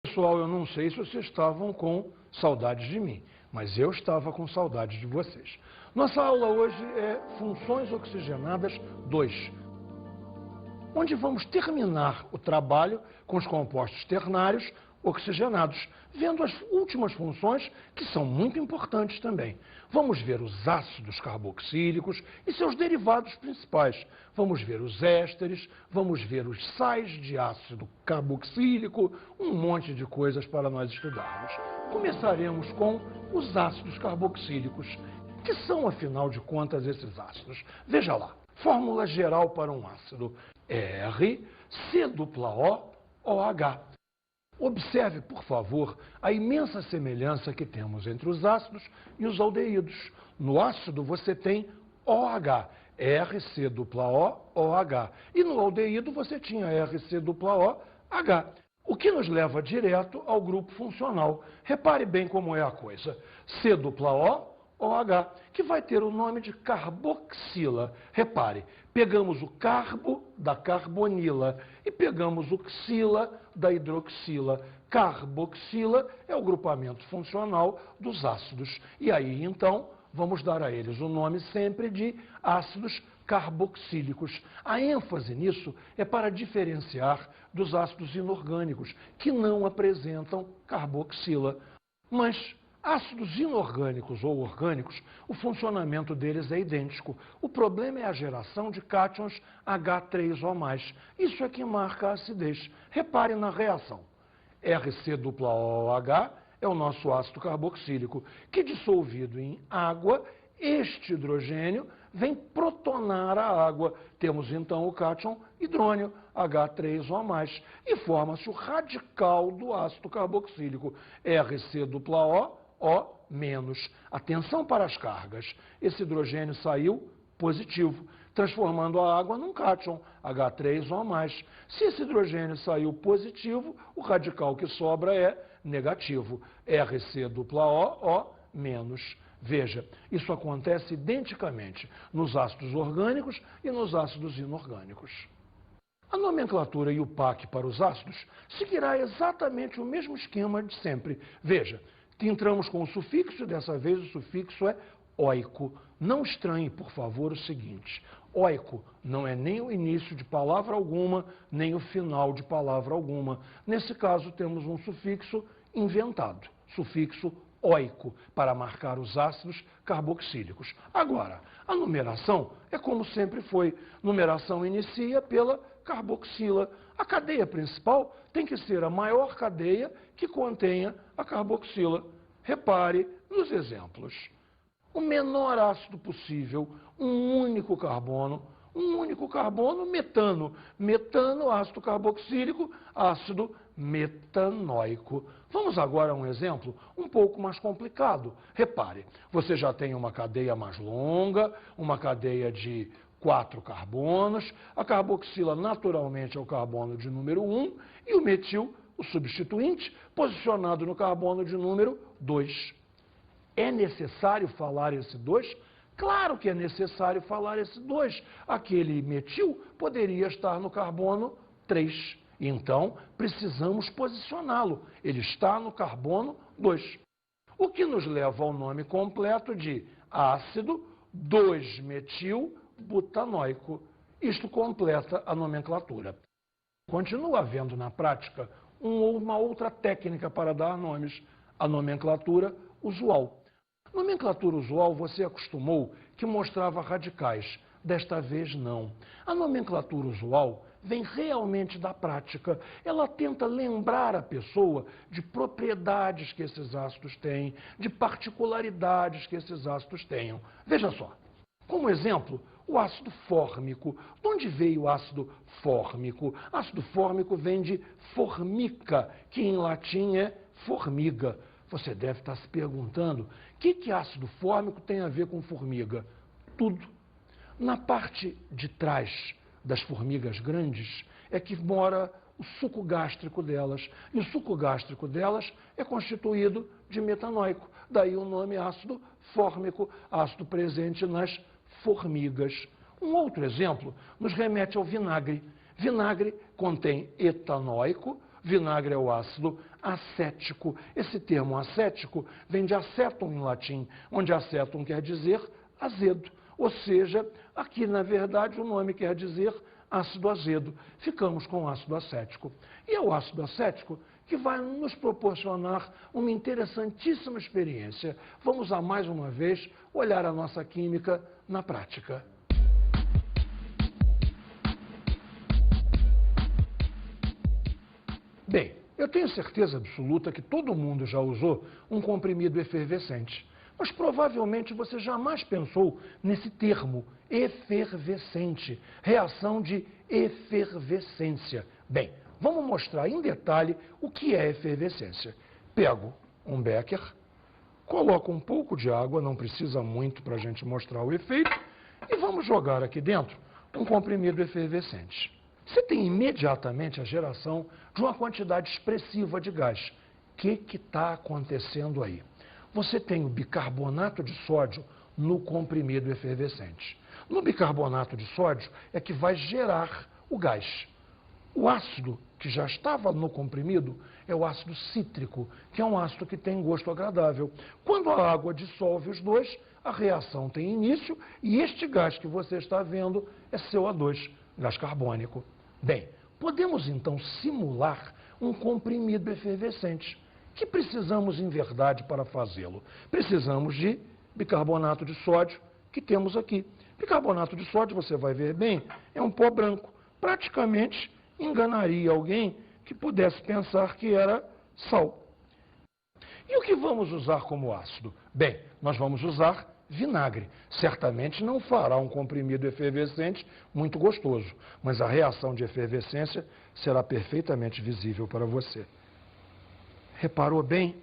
Pessoal, eu não sei se vocês estavam com saudades de mim, mas eu estava com saudades de vocês. Nossa aula hoje é Funções Oxigenadas 2, onde vamos terminar o trabalho com os compostos ternários oxigenados, vendo as últimas funções que são muito importantes também. Vamos ver os ácidos carboxílicos e seus derivados principais. Vamos ver os ésteres, vamos ver os sais de ácido carboxílico, um monte de coisas para nós estudarmos. Começaremos com os ácidos carboxílicos. Que são, afinal de contas, esses ácidos? Veja lá. Fórmula geral para um ácido: RCOOH. Observe, por favor, a imensa semelhança que temos entre os ácidos e os aldeídos. No ácido você tem OH, RCOOH. E no aldeído você tinha RCOOH, o que nos leva direto ao grupo funcional. Repare bem como é a coisa. COOH, que vai ter o nome de carboxila. Repare, pegamos o carbo da carbonila e pegamos o xila da hidroxila. Carboxila é o grupamento funcional dos ácidos. E aí, então, vamos dar a eles o nome sempre de ácidos carboxílicos. A ênfase nisso é para diferenciar dos ácidos inorgânicos, que não apresentam carboxila. Mas ácidos inorgânicos ou orgânicos, o funcionamento deles é idêntico. O problema é a geração de cátions H3O+. Isso é que marca a acidez. Repare na reação. RCOOH é o nosso ácido carboxílico, que dissolvido em água, este hidrogênio vem protonar a água. Temos então o cátion hidrônio, H3O+, e forma-se o radical do ácido carboxílico, RCOO. Atenção para as cargas. Esse hidrogênio saiu positivo, transformando a água num cátion, H3O+. Se esse hidrogênio saiu positivo, o radical que sobra é negativo, RCOO-. Veja, isso acontece identicamente nos ácidos orgânicos e nos ácidos inorgânicos. A nomenclatura IUPAC para os ácidos seguirá exatamente o mesmo esquema de sempre. Veja, entramos com o sufixo, dessa vez o sufixo é oico. Não estranhe, por favor, o seguinte: oico não é nem o início de palavra alguma, nem o final de palavra alguma. Nesse caso, temos um sufixo inventado, sufixo oico, para marcar os ácidos carboxílicos. Agora, a numeração é como sempre foi. Numeração inicia pela carboxila. A cadeia principal tem que ser a maior cadeia que contenha a carboxila. Repare nos exemplos. O menor ácido possível, um único carbono, metano. Metano, ácido carboxílico, ácido metanóico. Vamos agora a um exemplo um pouco mais complicado. Repare, você já tem uma cadeia mais longa, uma cadeia de 4 carbonos, a carboxila naturalmente é o carbono de número 1 e o metil, o substituinte, posicionado no carbono de número 2. É necessário falar esse 2? Claro que é necessário falar esse 2. Aquele metil poderia estar no carbono 3. Então, precisamos posicioná-lo. Ele está no carbono 2. O que nos leva ao nome completo de ácido 2-metil-butanóico. Isto completa a nomenclatura. Continua havendo na prática uma outra técnica para dar nomes, a nomenclatura usual. Nomenclatura usual você acostumou que mostrava radicais. Desta vez não. A nomenclatura usual vem realmente da prática. Ela tenta lembrar a pessoa de propriedades que esses ácidos têm, de particularidades que esses ácidos tenham. Veja só. Como exemplo, o ácido fórmico. De onde veio o ácido fórmico? Ácido fórmico vem de formica, que em latim é formiga. Você deve estar se perguntando, o que ácido fórmico tem a ver com formiga? Tudo. Na parte de trás das formigas grandes é que mora o suco gástrico delas. E o suco gástrico delas é constituído de metanóico. Daí o nome ácido fórmico, ácido presente nas formigas. Um outro exemplo nos remete ao vinagre. Vinagre contém etanóico, vinagre é o ácido acético. Esse termo acético vem de acetum em latim, onde acetum quer dizer azedo. Ou seja, aqui, na verdade, o nome quer dizer ácido azedo. Ficamos com o ácido acético. E é o ácido acético que vai nos proporcionar uma interessantíssima experiência. Vamos, a mais uma vez, olhar a nossa química na prática. Bem, eu tenho certeza absoluta que todo mundo já usou um comprimido efervescente. Mas provavelmente você jamais pensou nesse termo, efervescente, reação de efervescência. Bem, vamos mostrar em detalhe o que é efervescência. Pego um becker, coloco um pouco de água, não precisa muito para a gente mostrar o efeito, e vamos jogar aqui dentro um comprimido efervescente. Você tem imediatamente a geração de uma quantidade expressiva de gás. O que está acontecendo aí? Você tem o bicarbonato de sódio no comprimido efervescente. No bicarbonato de sódio é que vai gerar o gás. O ácido que já estava no comprimido é o ácido cítrico, que é um ácido que tem gosto agradável. Quando a água dissolve os dois, a reação tem início e este gás que você está vendo é CO2, gás carbônico. Bem, podemos então simular um comprimido efervescente. O que precisamos, em verdade, para fazê-lo? Precisamos de bicarbonato de sódio, que temos aqui. Bicarbonato de sódio, você vai ver bem, é um pó branco. Praticamente enganaria alguém que pudesse pensar que era sal. E o que vamos usar como ácido? Bem, nós vamos usar vinagre. Certamente não fará um comprimido efervescente muito gostoso, mas a reação de efervescência será perfeitamente visível para você. Reparou bem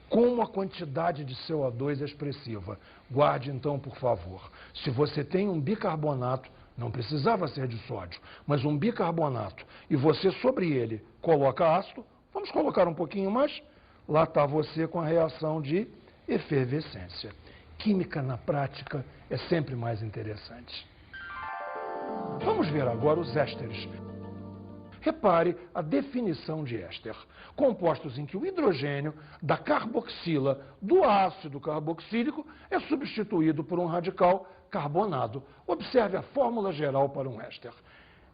como a quantidade de CO2 é expressiva? Guarde então, por favor. Se você tem um bicarbonato, não precisava ser de sódio, mas um bicarbonato, e você sobre ele coloca ácido, vamos colocar um pouquinho mais, lá está você com a reação de efervescência. Química na prática é sempre mais interessante. Vamos ver agora os ésteres. Repare a definição de éster. Compostos em que o hidrogênio da carboxila do ácido carboxílico é substituído por um radical carbonado. Observe a fórmula geral para um éster.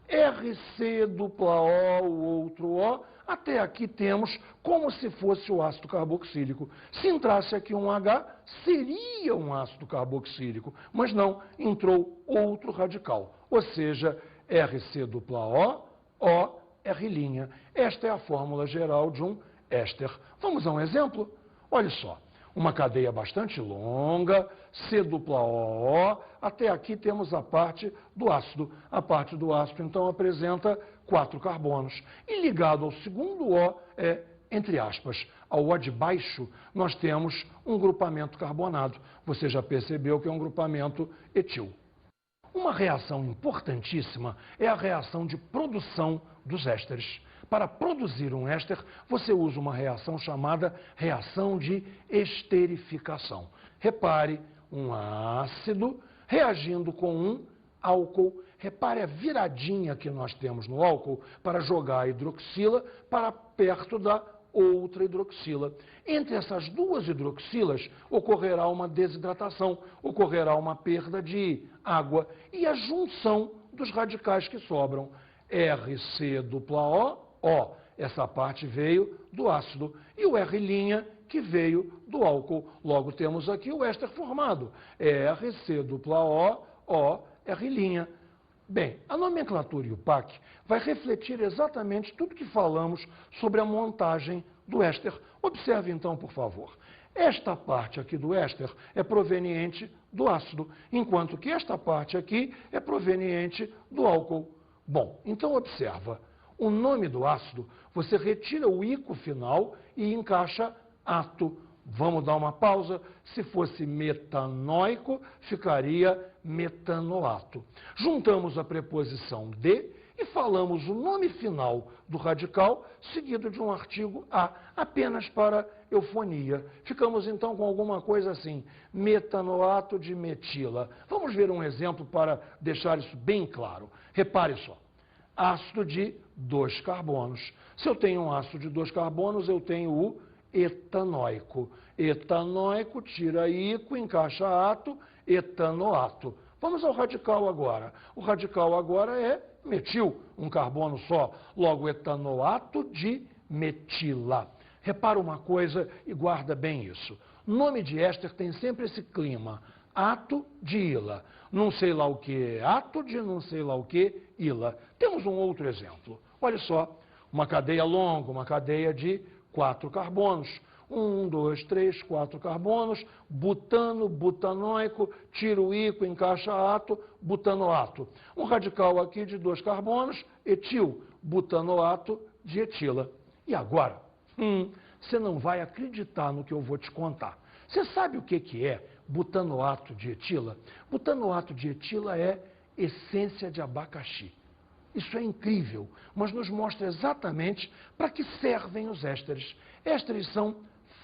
RC dupla O, o outro O, até aqui temos como se fosse o ácido carboxílico. Se entrasse aqui um H, seria um ácido carboxílico, mas não, entrou outro radical, ou seja, RC dupla O, O, R'. Esta é a fórmula geral de um éster. Vamos a um exemplo? Olha só, uma cadeia bastante longa, C dupla O, até aqui temos a parte do ácido. A parte do ácido, então, apresenta 4 carbonos. E ligado ao segundo O é, entre aspas, ao O de baixo, nós temos um grupamento carbonado. Você já percebeu que é um grupamento etil. Uma reação importantíssima é a reação de produção dos ésteres. Para produzir um éster, você usa uma reação chamada reação de esterificação. Repare, um ácido reagindo com um álcool. Repare a viradinha que nós temos no álcool para jogar a hidroxila para perto da outra hidroxila. Entre essas duas hidroxilas ocorrerá uma desidratação, ocorrerá uma perda de água e a junção dos radicais que sobram. RC dupla O, essa parte veio do ácido, e o R' que veio do álcool. Logo temos aqui o éster formado, RC dupla O, R'. Bem, a nomenclatura IUPAC vai refletir exatamente tudo que falamos sobre a montagem do éster. Observe então, por favor. Esta parte aqui do éster é proveniente do ácido, enquanto que esta parte aqui é proveniente do álcool. Bom, então observa. O nome do ácido, você retira o ico final e encaixa ato. Vamos dar uma pausa. Se fosse metanóico, ficaria metanoato. Juntamos a preposição de e falamos o nome final do radical, seguido de um artigo a, apenas para eufonia. Ficamos então com alguma coisa assim, metanoato de metila. Vamos ver um exemplo para deixar isso bem claro. Repare só. Ácido de 2 carbonos. Se eu tenho um ácido de 2 carbonos, eu tenho o etanóico. Etanóico, tira íco, encaixa ato, etanoato. Vamos ao radical agora. O radical agora é metil, um carbono só. Logo, etanoato de metila. Repara uma coisa e guarda bem isso. Nome de éster tem sempre esse clima. Ato de ila. Não sei lá o que, ato de não sei lá o que, ila. Temos um outro exemplo. Olha só, uma cadeia longa, uma cadeia de 4 carbonos. 1, 2, 3, 4 carbonos, butano, butanóico, tira o íco, encaixa ato, butanoato. Um radical aqui de 2 carbonos, etil, butanoato de etila. E agora? Você não vai acreditar no que eu vou te contar. Você sabe o que é butanoato de etila? Butanoato de etila é essência de abacaxi. Isso é incrível, mas nos mostra exatamente para que servem os ésteres. Ésteres são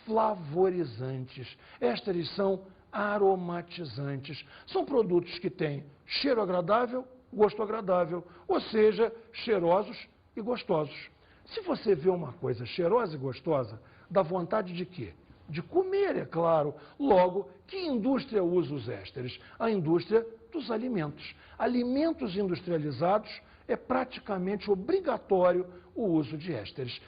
flavorizantes, ésteres são aromatizantes. São produtos que têm cheiro agradável, gosto agradável, ou seja, cheirosos e gostosos. Se você vê uma coisa cheirosa e gostosa, dá vontade de quê? De comer, é claro. Logo, que indústria usa os ésteres? A indústria dos alimentos. Alimentos industrializados é praticamente obrigatório o uso de ésteres.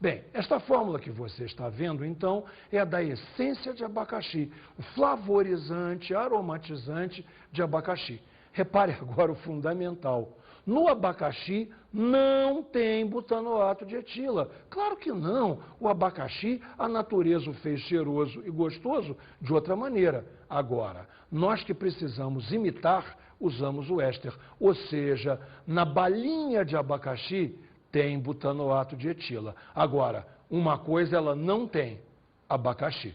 Bem, esta fórmula que você está vendo, então, é a da essência de abacaxi, o flavorizante, aromatizante de abacaxi. Repare agora o fundamental. No abacaxi não tem butanoato de etila. Claro que não. O abacaxi, a natureza o fez cheiroso e gostoso de outra maneira. Agora, nós que precisamos imitar, usamos o éster. Ou seja, na balinha de abacaxi tem butanoato de etila. Agora, uma coisa ela não tem, abacaxi.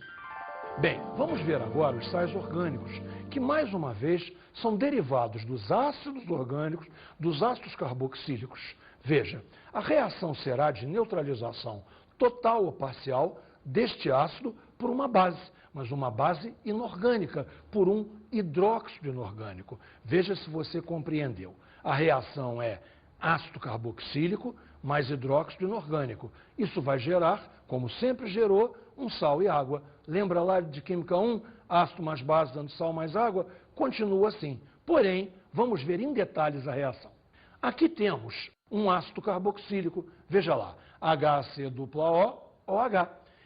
Bem, vamos ver agora os sais orgânicos, que mais uma vez são derivados dos ácidos orgânicos, dos ácidos carboxílicos. Veja, a reação será de neutralização total ou parcial deste ácido por uma base, mas uma base inorgânica, por um hidróxido inorgânico. Veja se você compreendeu. A reação é ácido carboxílico mais hidróxido inorgânico. Isso vai gerar, como sempre gerou, um sal e água. Lembra lá de Química 1? Ácido mais base dando sal mais água? Continua assim. Porém, vamos ver em detalhes a reação. Aqui temos um ácido carboxílico. Veja lá, HCOOH.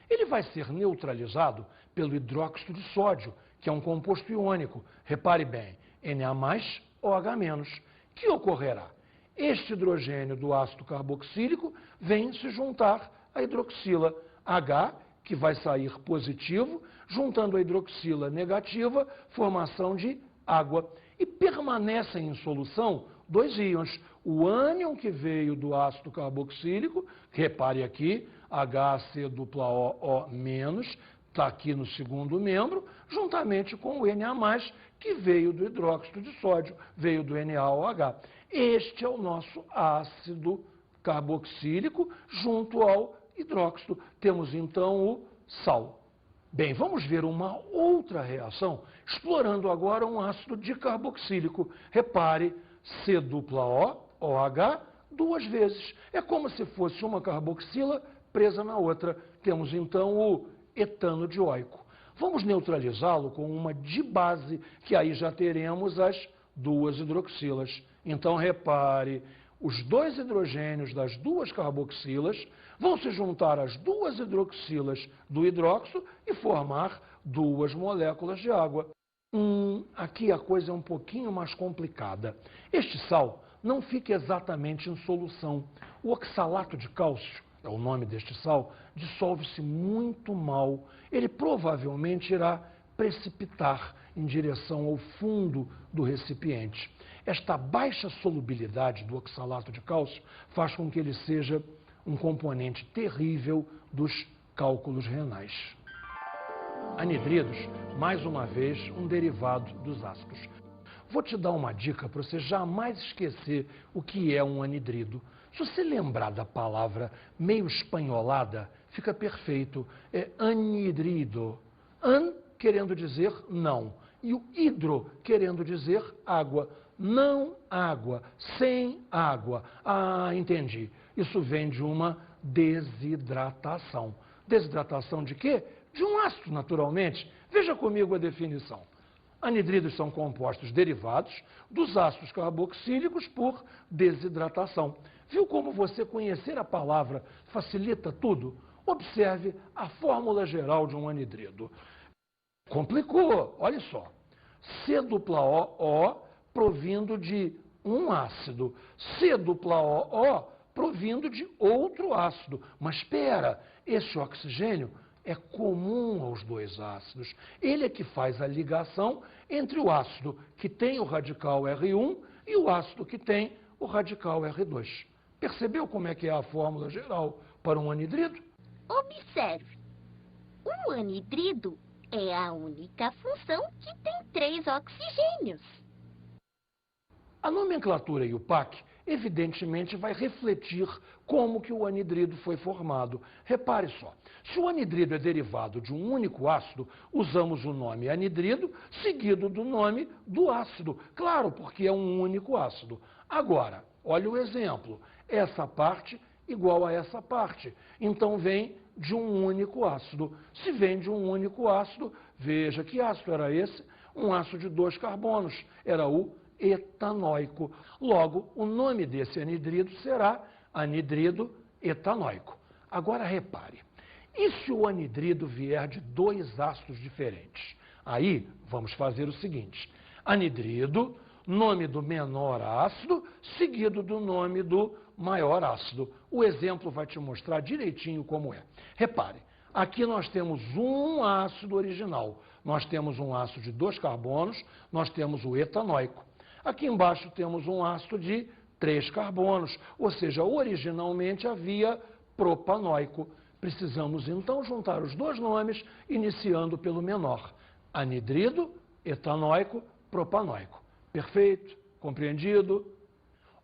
Ele vai ser neutralizado pelo hidróxido de sódio, que é um composto iônico. Repare bem, Na+OH-. Que ocorrerá? Este hidrogênio do ácido carboxílico vem se juntar à hidroxila H, que vai sair positivo, juntando a hidroxila negativa, formação de água. E permanecem em solução 2 íons. O ânion que veio do ácido carboxílico, repare aqui, HCOO-, está aqui no segundo membro, juntamente com o Na+, que veio do hidróxido de sódio, veio do NaOH. Este é o nosso ácido carboxílico junto ao hidróxido. Temos então o sal. Bem, vamos ver uma outra reação, explorando agora um ácido dicarboxílico. Repare, COOH 2 vezes. É como se fosse uma carboxila presa na outra. Temos então o etano dioico. Vamos neutralizá-lo com uma dibase, que aí já teremos as 2 hidroxilas. Então, repare, os 2 hidrogênios das 2 carboxilas vão se juntar às 2 hidroxilas do hidróxido e formar 2 moléculas de água. Aqui a coisa é um pouquinho mais complicada. Este sal não fica exatamente em solução. O oxalato de cálcio, é o nome deste sal, dissolve-se muito mal. Ele provavelmente irá precipitar em direção ao fundo do recipiente. Esta baixa solubilidade do oxalato de cálcio faz com que ele seja um componente terrível dos cálculos renais. Anidridos, mais uma vez, um derivado dos ácidos. Vou te dar uma dica para você jamais esquecer o que é um anidrido. Se você lembrar da palavra meio espanholada, fica perfeito. É anidrido. An querendo dizer não. E o hidro querendo dizer água. Não água, sem água. Ah, entendi. Isso vem de uma desidratação. Desidratação de quê? De um ácido, naturalmente. Veja comigo a definição. Anidridos são compostos derivados dos ácidos carboxílicos por desidratação. Viu como você conhecer a palavra facilita tudo? Observe a fórmula geral de um anidrido. Complicou, olha só. C-O-O provindo de um ácido. C-O-O provindo de outro ácido. Mas espera, esse oxigênio é comum aos dois ácidos. Ele é que faz a ligação entre o ácido que tem o radical R1 e o ácido que tem o radical R2. Percebeu como é que é a fórmula geral para um anidrido? Observe. O anidrido é a única função que tem 3 oxigênios. A nomenclatura IUPAC evidentemente vai refletir como que o anidrido foi formado. Repare só, se o anidrido é derivado de um único ácido, usamos o nome anidrido seguido do nome do ácido. Claro, porque é um único ácido. Agora, olha o exemplo. Essa parte igual a essa parte. Então vem de um único ácido. Se vem de um único ácido, veja que ácido era esse? Um ácido de 2 carbonos. Era o etanóico. Logo, o nome desse anidrido será anidrido etanóico. Agora repare, e se o anidrido vier de 2 ácidos diferentes? Aí, vamos fazer o seguinte, anidrido, nome do menor ácido, seguido do nome do maior ácido. O exemplo vai te mostrar direitinho como é. Repare, aqui nós temos um ácido original. Nós temos um ácido de 2 carbonos, nós temos o etanóico. Aqui embaixo temos um ácido de 3 carbonos, ou seja, originalmente havia propanóico. Precisamos então juntar os dois nomes, iniciando pelo menor. Anidrido, etanóico, propanóico. Perfeito? Compreendido?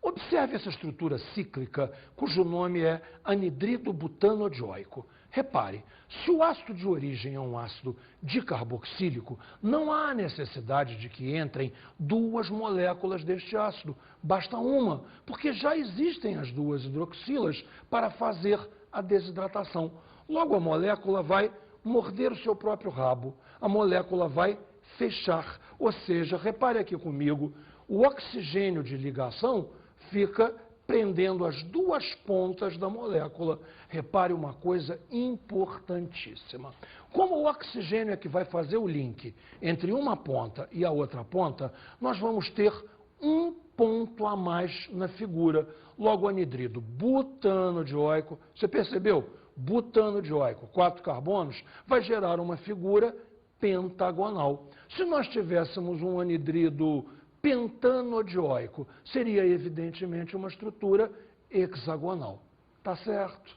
Observe essa estrutura cíclica, cujo nome é anidrido butanodioico. Repare, se o ácido de origem é um ácido dicarboxílico, não há necessidade de que entrem 2 moléculas deste ácido. Basta uma, porque já existem as 2 hidroxilas para fazer a desidratação. Logo, a molécula vai morder o seu próprio rabo. A molécula vai fechar. Ou seja, repare aqui comigo, o oxigênio de ligação fica prendendo as 2 pontas da molécula. Repare uma coisa importantíssima. Como o oxigênio é que vai fazer o link entre uma ponta e a outra ponta, nós vamos ter um ponto a mais na figura. Logo, o anidrido butanodioico, você percebeu? Butanodioico, 4 carbonos, vai gerar uma figura pentagonal. Se nós tivéssemos um anidrido pentanodioico, seria evidentemente uma estrutura hexagonal. Tá certo?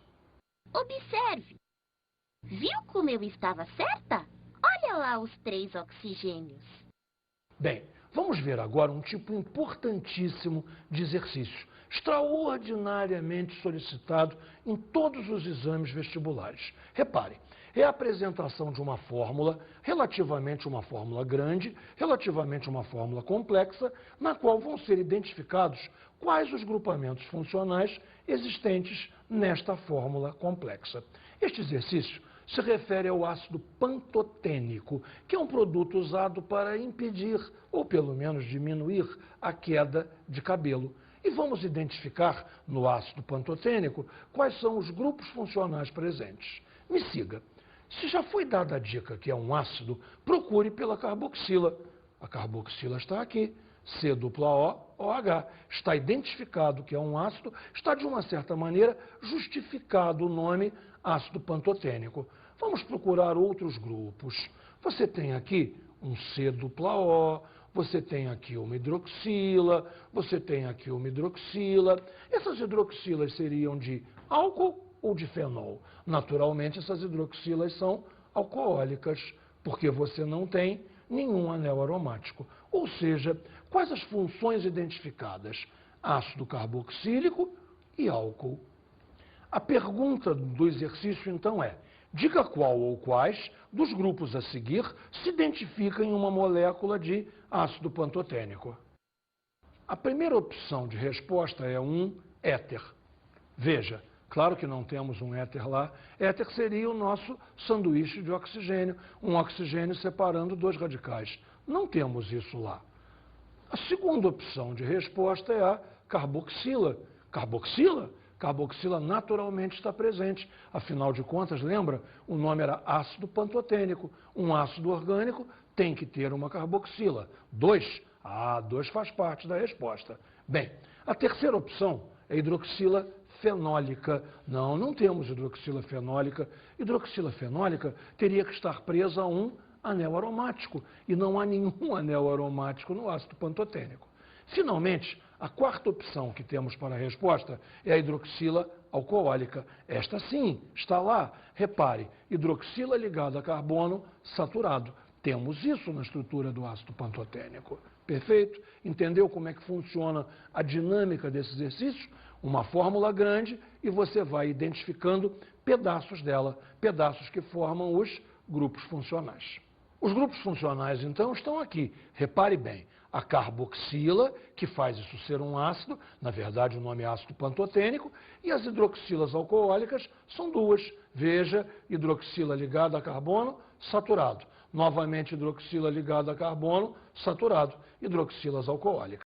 Observe. Viu como eu estava certa? Olha lá os 3 oxigênios. Bem, vamos ver agora um tipo importantíssimo de exercício, extraordinariamente solicitado em todos os exames vestibulares. Repare, é a apresentação de uma fórmula, relativamente uma fórmula grande, relativamente uma fórmula complexa, na qual vão ser identificados quais os grupamentos funcionais existentes nesta fórmula complexa. Este exercício se refere ao ácido pantotênico, que é um produto usado para impedir, ou pelo menos diminuir, a queda de cabelo. E vamos identificar no ácido pantotênico quais são os grupos funcionais presentes. Me siga. Se já foi dada a dica que é um ácido, procure pela carboxila. A carboxila está aqui, C-O-O-H. Está identificado que é um ácido, está de uma certa maneira justificado o nome ácido pantotênico. Vamos procurar outros grupos. Você tem aqui um C-O, você tem aqui uma hidroxila, você tem aqui uma hidroxila. Essas hidroxilas seriam de álcool ou de fenol? Naturalmente, essas hidroxilas são alcoólicas, porque você não tem nenhum anel aromático. Ou seja, quais as funções identificadas? Ácido carboxílico e álcool. A pergunta do exercício, então, é: diga qual ou quais dos grupos a seguir se identifica em uma molécula de ácido pantotênico. A primeira opção de resposta é um éter. Veja, claro que não temos um éter lá. Éter seria o nosso sanduíche de oxigênio, um oxigênio separando dois radicais. Não temos isso lá. A segunda opção de resposta é a carboxila. Carboxila? Carboxila naturalmente está presente. Afinal de contas, lembra? O nome era ácido pantotênico. Um ácido orgânico tem que ter uma carboxila. 2? 2 faz parte da resposta. Bem, a terceira opção é hidroxila fenólica. Não temos hidroxila fenólica. Hidroxila fenólica teria que estar presa a um anel aromático, e não há nenhum anel aromático no ácido pantotênico. Finalmente, a quarta opção que temos para a resposta é a hidroxila alcoólica. Esta sim, está lá. Repare, hidroxila ligada a carbono saturado. Temos isso na estrutura do ácido pantotênico. Perfeito? Entendeu como é que funciona a dinâmica desse exercício? Uma fórmula grande e você vai identificando pedaços dela, pedaços que formam os grupos funcionais. Os grupos funcionais, então, estão aqui. Repare bem, a carboxila, que faz isso ser um ácido, na verdade o nome é ácido pantotênico, e as hidroxilas alcoólicas são duas. Veja, hidroxila ligada a carbono, saturado. Novamente, hidroxila ligada a carbono, saturado. Hidroxilas alcoólicas.